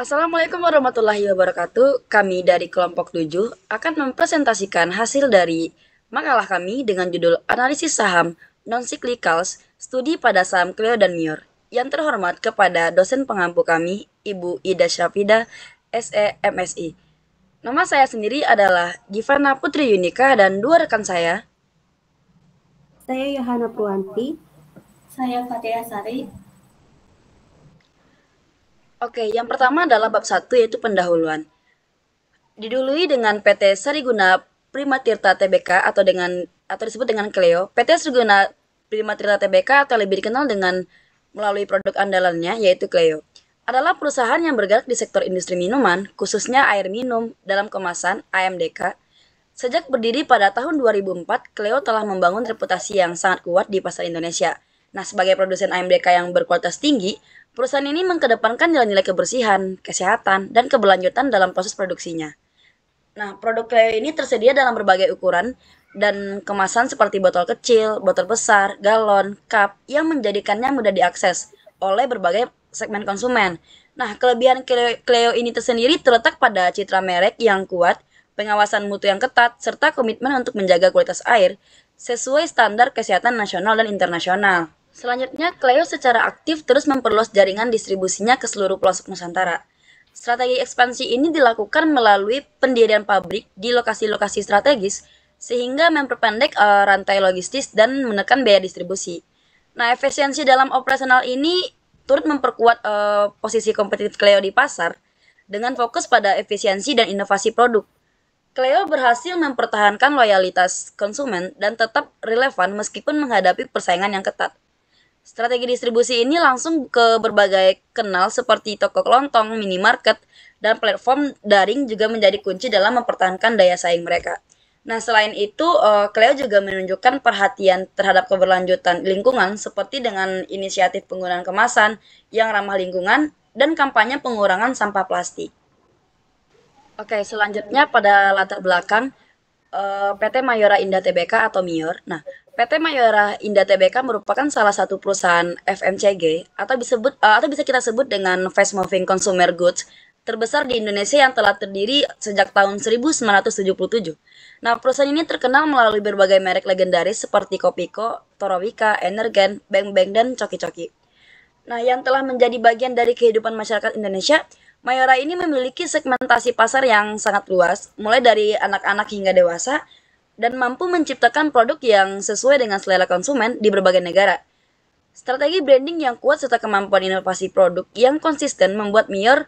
Assalamualaikum warahmatullahi wabarakatuh. Kami dari kelompok 7 akan mempresentasikan hasil dari makalah kami dengan judul Analisis Saham Non-Cyclicals, Studi pada Saham Clio dan Mior. Yang terhormat kepada dosen pengampu kami, Ibu Ida Syafida, SE MSI. Nama saya sendiri adalah Givana Putri Yunika dan dua rekan saya. Saya Yohana Purwanti. Saya Fatia Sari. Oke, yang pertama adalah bab 1 yaitu pendahuluan. Didului dengan PT Sariguna Primatirta Tbk atau disebut dengan Clio. PT Sariguna Primatirta Tbk atau lebih dikenal dengan melalui produk andalannya yaitu Clio adalah perusahaan yang bergerak di sektor industri minuman, khususnya air minum dalam kemasan (AMDK). Sejak berdiri pada tahun 2004, Clio telah membangun reputasi yang sangat kuat di pasar Indonesia. Nah, sebagai produsen AMDK yang berkualitas tinggi, perusahaan ini mengedepankan nilai-nilai kebersihan, kesehatan, dan keberlanjutan dalam proses produksinya. Nah, produk Clio ini tersedia dalam berbagai ukuran dan kemasan seperti botol kecil, botol besar, galon, cup yang menjadikannya mudah diakses oleh berbagai segmen konsumen. Nah, kelebihan Clio ini tersendiri terletak pada citra merek yang kuat, pengawasan mutu yang ketat, serta komitmen untuk menjaga kualitas air sesuai standar kesehatan nasional dan internasional. Selanjutnya, Clio secara aktif terus memperluas jaringan distribusinya ke seluruh pelosok Nusantara. Strategi ekspansi ini dilakukan melalui pendirian pabrik di lokasi-lokasi strategis sehingga memperpendek rantai logistis dan menekan biaya distribusi. Nah, efisiensi dalam operasional ini turut memperkuat posisi kompetitif Clio di pasar dengan fokus pada efisiensi dan inovasi produk. Clio berhasil mempertahankan loyalitas konsumen dan tetap relevan meskipun menghadapi persaingan yang ketat. Strategi distribusi ini langsung ke berbagai kanal seperti toko kelontong, minimarket, dan platform daring juga menjadi kunci dalam mempertahankan daya saing mereka. Nah, selain itu, Clio juga menunjukkan perhatian terhadap keberlanjutan lingkungan seperti dengan inisiatif penggunaan kemasan yang ramah lingkungan dan kampanye pengurangan sampah plastik. Oke, selanjutnya pada latar belakang PT Mayora Indah Tbk atau MIOR. Nah, PT Mayora Indah Tbk merupakan salah satu perusahaan FMCG atau bisa kita sebut dengan fast moving consumer goods terbesar di Indonesia yang telah terdiri sejak tahun 1977. Nah, perusahaan ini terkenal melalui berbagai merek legendaris seperti Kopiko, Torowika, Energen, Beng Beng, dan Coki Coki. Nah, yang telah menjadi bagian dari kehidupan masyarakat Indonesia, Mayora ini memiliki segmentasi pasar yang sangat luas, mulai dari anak-anak hingga dewasa, dan mampu menciptakan produk yang sesuai dengan selera konsumen di berbagai negara. Strategi branding yang kuat serta kemampuan inovasi produk yang konsisten membuat Mior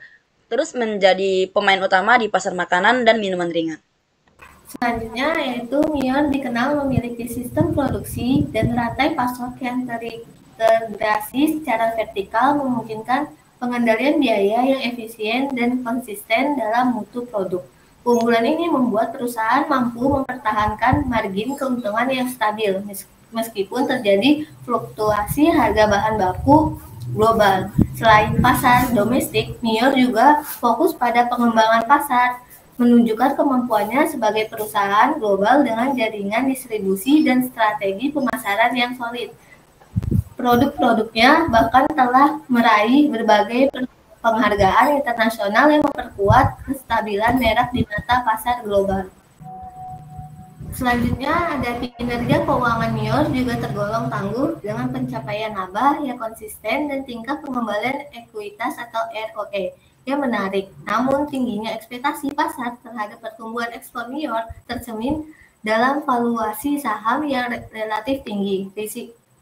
terus menjadi pemain utama di pasar makanan dan minuman ringan. Selanjutnya yaitu Mion dikenal memiliki sistem produksi dan rantai pasok yang terintegrasi secara vertikal memungkinkan pengendalian biaya yang efisien dan konsisten dalam mutu produk. Keunggulan ini membuat perusahaan mampu mempertahankan margin keuntungan yang stabil meskipun terjadi fluktuasi harga bahan baku global. Selain pasar domestik, Mior juga fokus pada pengembangan pasar, menunjukkan kemampuannya sebagai perusahaan global dengan jaringan distribusi dan strategi pemasaran yang solid. Produk-produknya bahkan telah meraih berbagai penghargaan internasional yang memperkuat kestabilan merek di mata pasar global. Selanjutnya ada kinerja keuangan Mior juga tergolong tangguh dengan pencapaian laba yang konsisten dan tingkat pengembalian ekuitas atau ROE yang menarik. Namun tingginya ekspektasi pasar terhadap pertumbuhan ekspor Mior tercermin dalam valuasi saham yang relatif tinggi.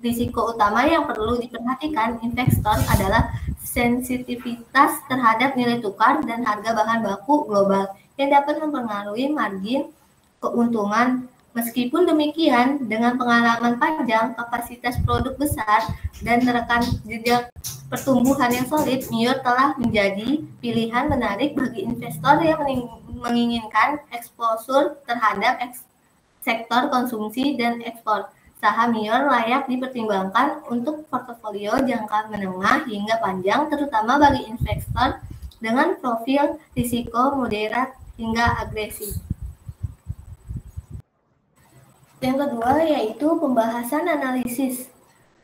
Risiko utama yang perlu diperhatikan investor adalah sensitivitas terhadap nilai tukar dan harga bahan baku global yang dapat mempengaruhi margin keuntungan. Meskipun demikian, dengan pengalaman panjang, kapasitas produk besar, dan rekam jejak pertumbuhan yang solid, Mior telah menjadi pilihan menarik bagi investor yang menginginkan eksposur terhadap sektor konsumsi dan ekspor. Saham Mior layak dipertimbangkan untuk portofolio jangka menengah hingga panjang, terutama bagi investor dengan profil risiko moderat hingga agresif. Yang kedua yaitu pembahasan analisis.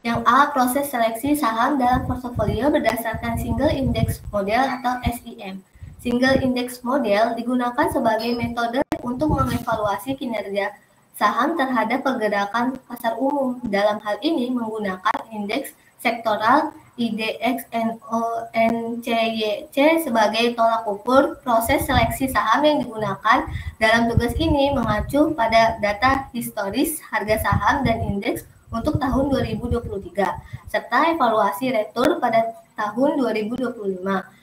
Yang A. Proses seleksi saham dalam portofolio berdasarkan Single Index Model atau SIM. Single Index Model digunakan sebagai metode untuk mengevaluasi kinerja saham terhadap pergerakan pasar umum. Dalam hal ini menggunakan indeks sektoral IDX NONCYC sebagai tolak ukur. Proses seleksi saham yang digunakan dalam tugas ini mengacu pada data historis harga saham dan indeks untuk tahun 2023 serta evaluasi retur pada tahun 2025.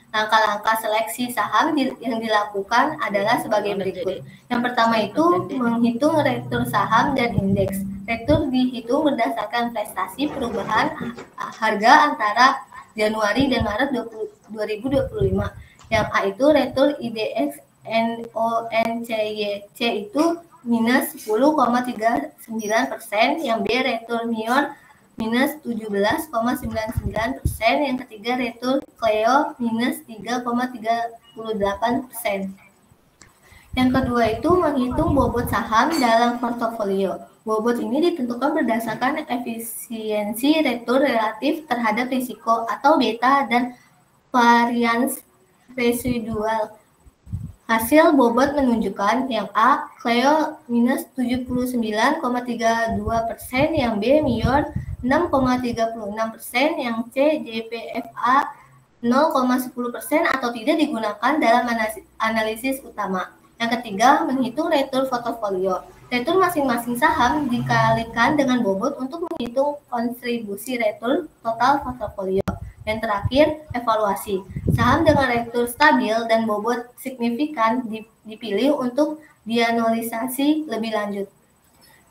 Langkah-langkah seleksi saham yang dilakukan adalah sebagai berikut. Yang pertama itu menghitung retur saham dan indeks. Retur dihitung berdasarkan prestasi perubahan harga antara Januari dan Maret 2025. Yang A itu retur IDX NONCYC itu minus 10,39%, yang B retur NIOR minus 17,99%, yang ketiga retur Clio minus 3,38%. Yang kedua itu menghitung bobot saham dalam portofolio. Bobot ini ditentukan berdasarkan efisiensi retur relatif terhadap risiko atau beta dan varians residual. Hasil bobot menunjukkan yang A. Clio minus 79,32%, yang B. NIOR 6,36%, yang C. JPFA 0,10% atau tidak digunakan dalam analisis utama. Yang ketiga, menghitung retur portofolio. Retur masing-masing saham dikalikan dengan bobot untuk menghitung kontribusi retur total portofolio. Yang terakhir, evaluasi. Saham dengan retur stabil dan bobot signifikan dipilih untuk dianalisasi lebih lanjut.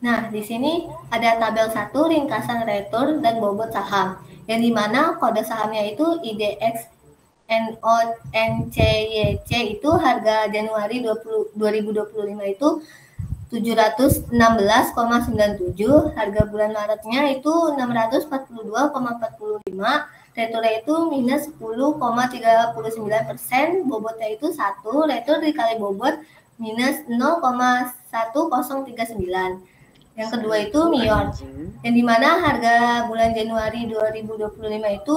Nah, di sini ada tabel 1 ringkasan retur dan bobot saham, yang dimana kode sahamnya itu IDX NONCYC itu harga Januari 2025 itu 716,97, harga bulan Maretnya itu 642,45, returnya itu minus 10,39%, bobotnya itu 1, retur dikali bobot minus 0,1039. Yang kedua itu NIOR, yang dimana harga bulan Januari 2025 itu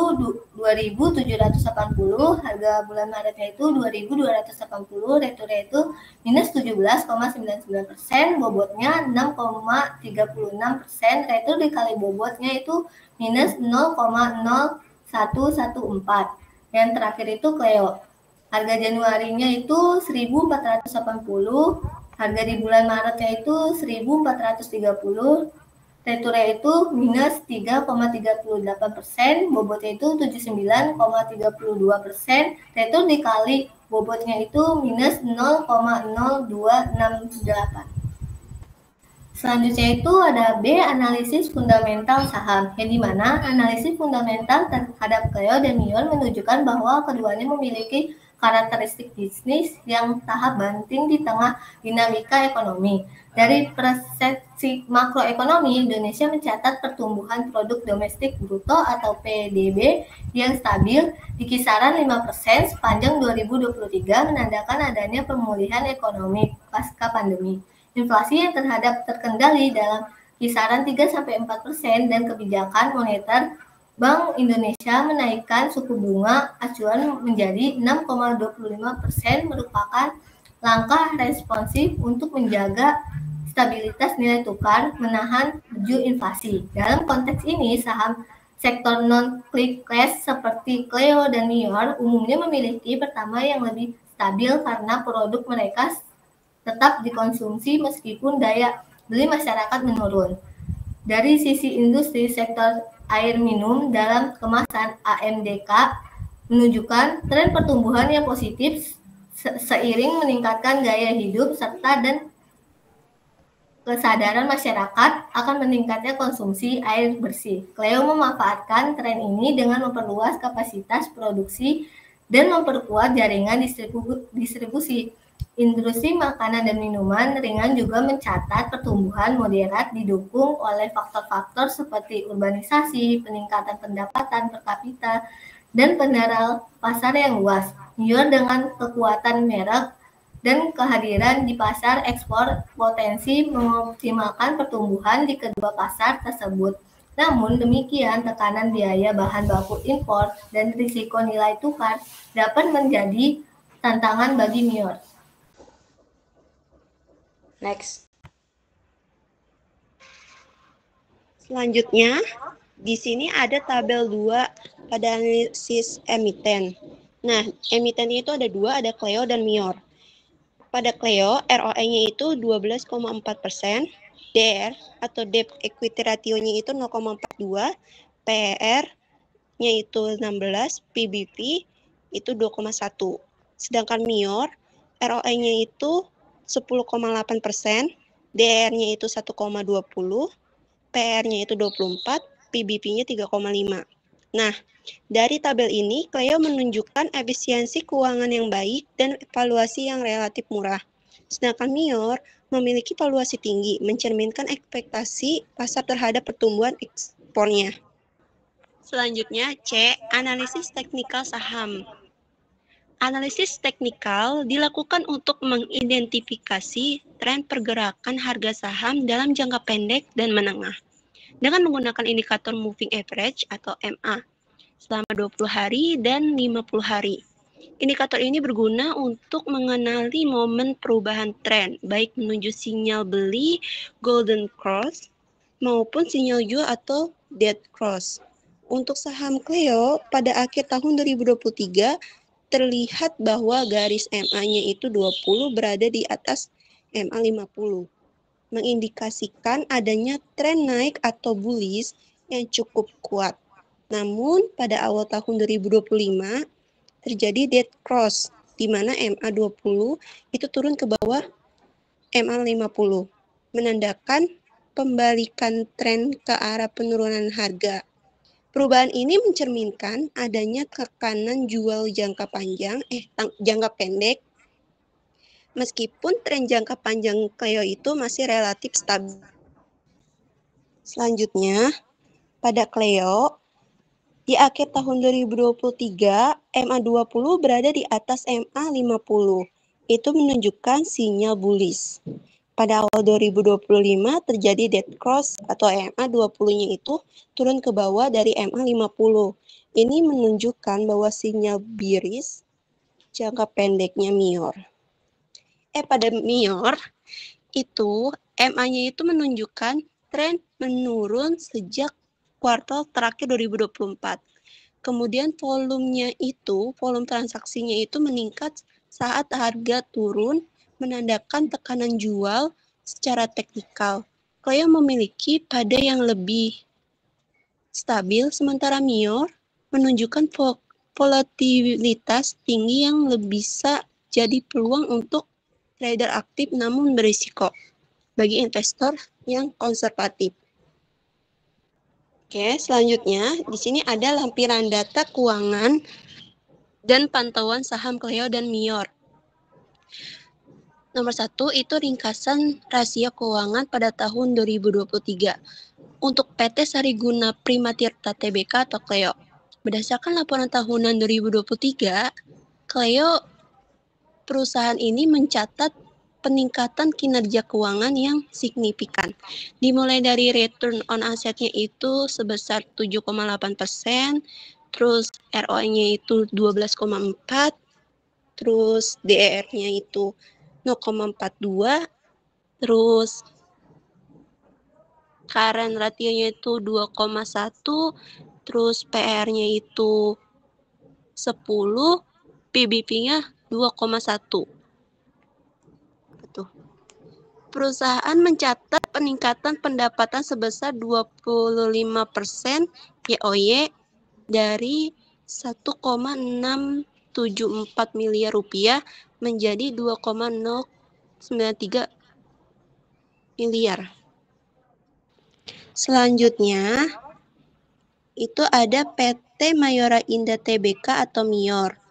2.780, harga bulan Maretnya itu 2.280, returnya itu minus 17,99%, bobotnya 6,36%, retur dikali bobotnya itu minus 0,0114. Yang terakhir itu Clio, harga Januarinya itu 1.480, harga di bulan Maretnya itu 1.430, returnya itu minus 3,38%, bobotnya itu 79,32%, retur dikali bobotnya itu minus 0,0268. Selanjutnya itu ada B, analisis fundamental saham, yang dimana analisis fundamental terhadap Clio dan NIOR menunjukkan bahwa keduanya memiliki karakteristik bisnis yang tahap banting di tengah dinamika ekonomi. Dari persepsi makroekonomi, Indonesia mencatat pertumbuhan produk domestik bruto atau PDB yang stabil di kisaran 5% sepanjang 2023, menandakan adanya pemulihan ekonomi pasca pandemi. Inflasi yang terkendali dalam kisaran 3-4% dan kebijakan moneter Bank Indonesia menaikkan suku bunga acuan menjadi 6,25% merupakan langkah responsif untuk menjaga stabilitas nilai tukar, menahan laju inflasi. Dalam konteks ini, saham sektor non-click-class seperti Clio dan NIOR umumnya memiliki pertama yang lebih stabil karena produk mereka tetap dikonsumsi meskipun daya beli masyarakat menurun. Dari sisi industri, sektor air minum dalam kemasan AMDK menunjukkan tren pertumbuhan yang positif seiring meningkatkan gaya hidup serta dan kesadaran masyarakat akan meningkatnya konsumsi air bersih. Clio memanfaatkan tren ini dengan memperluas kapasitas produksi dan memperkuat jaringan distribusi. Industri makanan dan minuman ringan juga mencatat pertumbuhan moderat didukung oleh faktor-faktor seperti urbanisasi, peningkatan pendapatan per kapita, dan pendaral pasar yang luas. NIOR dengan kekuatan merek dan kehadiran di pasar ekspor potensi mengoptimalkan pertumbuhan di kedua pasar tersebut. Namun demikian, tekanan biaya bahan baku impor dan risiko nilai tukar dapat menjadi tantangan bagi Mior. Next. Selanjutnya, di sini ada tabel 2 pada analisis emiten. Nah, emiten itu ada 2, ada Cleo dan Mior. Pada Cleo, ROE-nya itu 12,4%, DER atau debt equity ratio-nya itu 0,42, PER-nya itu 16, PBV itu 2,1. Sedangkan Mior, ROE-nya itu 10,8%, DER-nya itu 1,20, PR-nya itu 24, PBV-nya 3,5. Nah, dari tabel ini, Cleo menunjukkan efisiensi keuangan yang baik dan valuasi yang relatif murah. Sedangkan Mior memiliki valuasi tinggi, mencerminkan ekspektasi pasar terhadap pertumbuhan ekspornya. Selanjutnya, C. Analisis teknikal saham. Analisis teknikal dilakukan untuk mengidentifikasi tren pergerakan harga saham dalam jangka pendek dan menengah dengan menggunakan indikator moving average atau MA selama 20 hari dan 50 hari. Indikator ini berguna untuk mengenali momen perubahan tren, baik menuju sinyal beli golden cross maupun sinyal jual atau dead cross. Untuk saham Cleo pada akhir tahun 2023 terlihat bahwa garis MA-nya itu 20 berada di atas MA 50. Mengindikasikan adanya tren naik atau bullish yang cukup kuat. Namun pada awal tahun 2025 terjadi dead cross di mana MA 20 itu turun ke bawah MA 50, menandakan pembalikan tren ke arah penurunan harga. Perubahan ini mencerminkan adanya tekanan jual jangka pendek. Meskipun tren jangka panjang Cleo itu masih relatif stabil. Selanjutnya, pada Cleo, di akhir tahun 2023, MA 20 berada di atas MA 50. Itu menunjukkan sinyal bullish. Pada awal 2025 terjadi dead cross atau MA 20-nya itu turun ke bawah dari MA 50. Ini menunjukkan bahwa sinyal bearish jangka pendeknya Mior. Pada Mior itu MA-nya itu menunjukkan tren menurun sejak kuartal terakhir 2024. Kemudian volume transaksinya itu meningkat saat harga turun, menandakan tekanan jual secara teknikal. Cleo memiliki pada yang lebih stabil, sementara Mior menunjukkan volatilitas tinggi yang bisa jadi peluang untuk trader aktif namun berisiko bagi investor yang konservatif. Oke, selanjutnya di sini ada lampiran data keuangan dan pantauan saham Cleo dan Mior. Nomor 1 itu ringkasan rasio keuangan pada tahun 2023 untuk PT Sariguna Primatirta Tbk atau Cleo. Berdasarkan laporan tahunan 2023, Cleo perusahaan ini mencatat peningkatan kinerja keuangan yang signifikan. Dimulai dari return on asset-nya itu sebesar 7,8%, terus ROE-nya itu 12,4%, terus DER-nya itu 0,42, terus current ratio-nya itu 2,1, terus PR-nya itu 10, PBV-nya 2,1. Perusahaan mencatat peningkatan pendapatan sebesar 25% YoY dari 1,674 miliar rupiah menjadi 2,093 miliar. Selanjutnya, itu ada PT Mayora Indah Tbk atau Mior.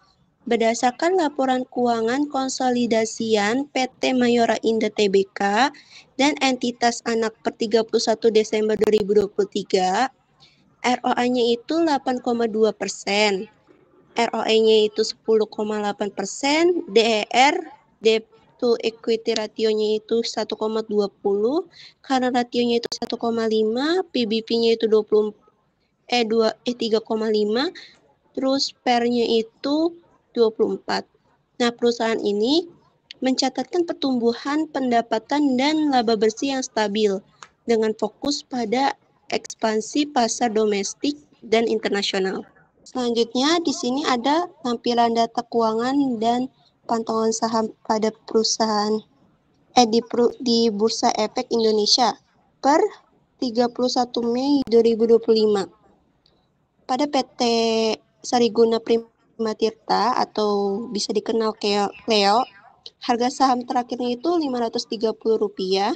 Berdasarkan laporan keuangan konsolidasian PT Mayora Indah Tbk dan entitas anak per 31 Desember 2023, ROA-nya itu 8,2%, ROE-nya itu 10,8%, DER to equity rasionya itu 1,20, current rasionya itu 1,5, PBP-nya itu 3,5, terus PER-nya itu 24. Nah, perusahaan ini mencatatkan pertumbuhan pendapatan dan laba bersih yang stabil dengan fokus pada ekspansi pasar domestik dan internasional. Selanjutnya, di sini ada tampilan data keuangan dan pantauan saham pada perusahaan di Bursa Efek Indonesia per 31 Mei 2025. Pada PT Sariguna Prima Tirta atau bisa dikenal Cleo, harga saham terakhirnya itu Rp530,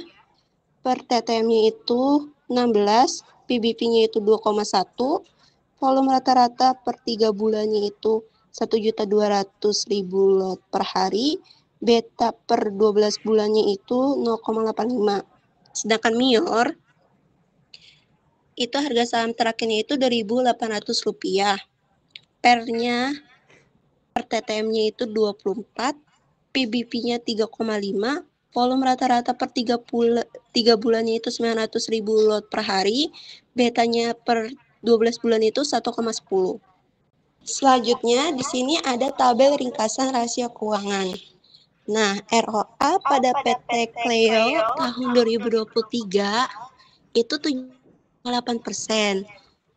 per TTM-nya itu 16, PBP-nya itu 2,1, volume rata-rata per 3 bulannya itu 1.200.000 lot per hari, beta per 12 bulannya itu 0,85. Sedangkan MIOR, itu harga saham terakhirnya itu Rp2.800, PER-nya per TTM-nya itu 24, PBP-nya 3,5, volume rata-rata per 3 bulannya itu 900.000 lot per hari, betanya per 12 bulan itu 1,10. Selanjutnya, di sini ada tabel ringkasan rasio keuangan. Nah, ROA pada PT Cleo tahun 2023 itu 7,8%.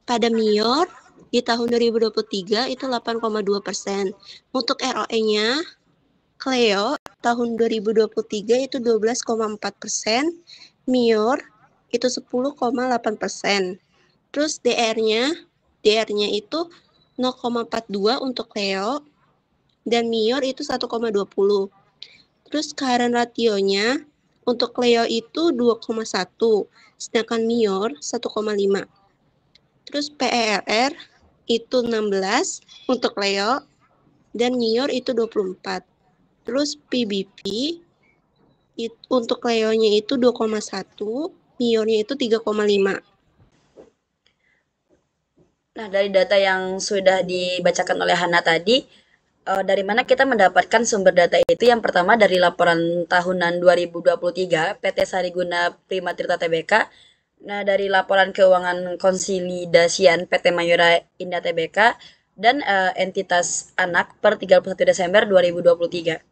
Pada MIOR di tahun 2023 itu 8,2%. Untuk ROE-nya, Cleo tahun 2023 itu 12,4%, MIOR itu 10,8%. Terus DR-nya itu 0,42 untuk Cleo dan MIOR itu 1,20. Terus current ratio-nya untuk Cleo itu 2,1, sedangkan MIOR 1,5. Terus PERR itu 16 untuk Cleo dan MIOR itu 24. Terus PBP untuk Cleo-nya itu 2,1, MIOR-nya itu 3,5. Nah, dari data yang sudah dibacakan oleh Hana tadi, dari mana kita mendapatkan sumber data itu? Yang pertama dari laporan tahunan 2023 PT Sariguna Prima Tirta Tbk. Nah, dari laporan keuangan konsolidasian PT Mayora Indah Tbk dan entitas anak per 31 Desember 2023.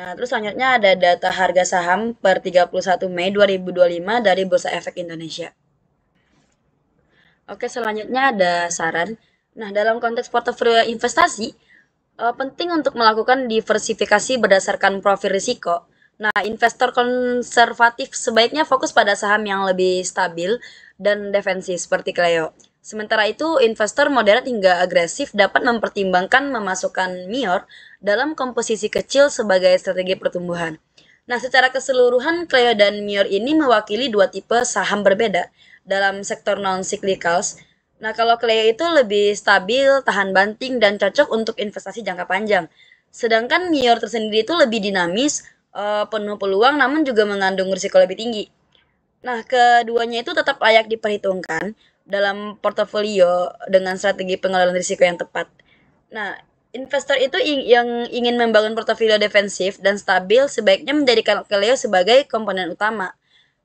Nah, terus selanjutnya ada data harga saham per 31 Mei 2025 dari Bursa Efek Indonesia. Oke, selanjutnya ada saran. Nah, dalam konteks portofolio investasi, penting untuk melakukan diversifikasi berdasarkan profil risiko. Nah, investor konservatif sebaiknya fokus pada saham yang lebih stabil dan defensif seperti Cleo. Sementara itu, investor moderat hingga agresif dapat mempertimbangkan memasukkan MIOR dalam komposisi kecil sebagai strategi pertumbuhan. Nah, secara keseluruhan, Cleo dan MIOR ini mewakili dua tipe saham berbeda dalam sektor non-cyclicals. Nah, kalau Cleo itu lebih stabil, tahan banting, dan cocok untuk investasi jangka panjang. Sedangkan MIOR tersendiri itu lebih dinamis, penuh peluang, namun juga mengandung risiko lebih tinggi. Nah, keduanya itu tetap layak diperhitungkan dalam portofolio dengan strategi pengelolaan risiko yang tepat. Nah, investor itu yang ingin membangun portofolio defensif dan stabil sebaiknya menjadikan Cleo sebagai komponen utama.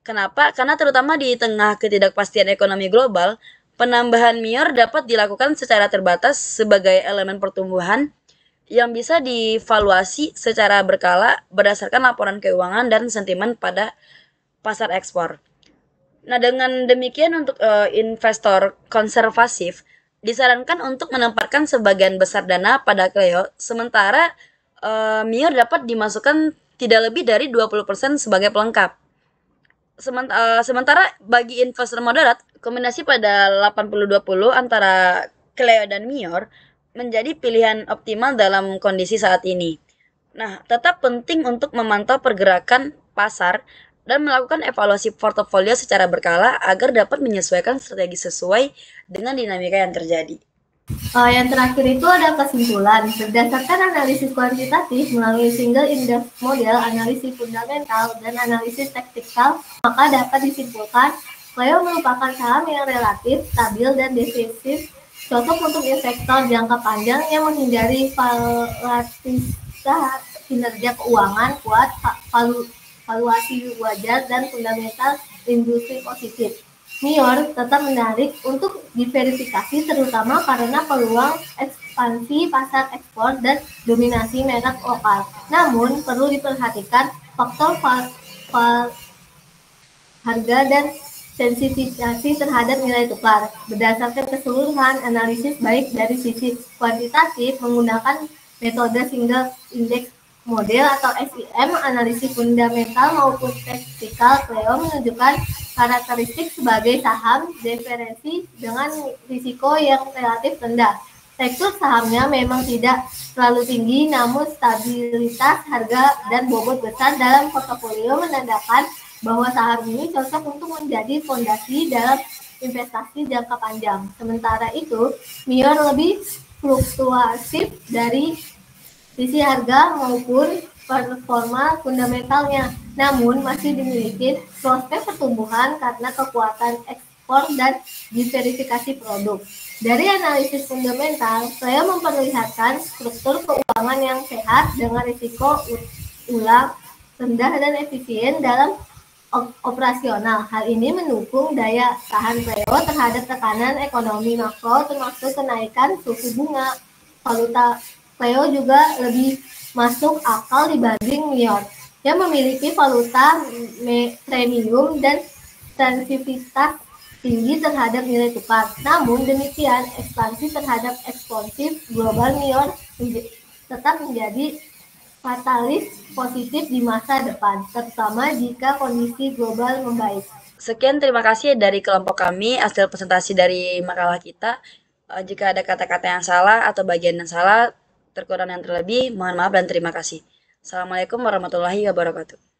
Kenapa? Karena terutama di tengah ketidakpastian ekonomi global, penambahan MIOR dapat dilakukan secara terbatas sebagai elemen pertumbuhan yang bisa dievaluasi secara berkala berdasarkan laporan keuangan dan sentimen pada pasar ekspor. Nah, dengan demikian untuk investor konservatif disarankan untuk menempatkan sebagian besar dana pada Cleo, sementara MIOR dapat dimasukkan tidak lebih dari 20% sebagai pelengkap. Sementara bagi investor moderat, kombinasi pada 80-20 antara Cleo dan MIOR menjadi pilihan optimal dalam kondisi saat ini. Nah, tetap penting untuk memantau pergerakan pasar dan melakukan evaluasi portofolio secara berkala agar dapat menyesuaikan strategi sesuai dengan dinamika yang terjadi. Yang terakhir itu ada kesimpulan. Berdasarkan analisis kuantitatif melalui single index model, analisis fundamental, dan analisis taktikal, maka dapat disimpulkan Cleo merupakan saham yang relatif stabil dan defensif, cocok untuk investor jangka panjang yang menghindari volatilitas kinerja keuangan kuat valuasi wajar dan fundamental industri positif. Mior tetap menarik untuk diverifikasi terutama karena peluang ekspansi pasar ekspor dan dominasi merek lokal. Namun perlu diperhatikan faktor harga dan sensitivitas terhadap nilai tukar. Berdasarkan keseluruhan analisis baik dari sisi kuantitatif menggunakan metode single index model atau SIM, analisis fundamental maupun teknikal, Cleo menunjukkan karakteristik sebagai saham diferensi dengan risiko yang relatif rendah. Tekstur sahamnya memang tidak terlalu tinggi, namun stabilitas harga dan bobot besar dalam portofolio menandakan bahwa saham ini cocok untuk menjadi fondasi dalam investasi jangka panjang. Sementara itu, Mior lebih fluktuatif dari sisi harga maupun performa fundamentalnya, namun masih dimiliki prospek pertumbuhan karena kekuatan ekspor dan diversifikasi produk. Dari analisis fundamental, saya memperlihatkan struktur keuangan yang sehat dengan risiko ulang rendah dan efisien dalam operasional. Hal ini mendukung daya tahan Cleo terhadap tekanan ekonomi makro termasuk kenaikan suku bunga. Valuta Cleo juga lebih masuk akal dibanding Mior yang memiliki valuta premium dan sensitivitas tinggi terhadap nilai tukar. Namun demikian, ekspansi terhadap eksponsif global Mior tetap menjadi fatalis positif di masa depan, terutama jika kondisi global membaik. Sekian, terima kasih dari kelompok kami hasil presentasi dari makalah kita. Jika ada kata-kata yang salah atau bagian yang salah, terkurang yang terlebih, mohon maaf dan terima kasih. Assalamualaikum warahmatullahi wabarakatuh.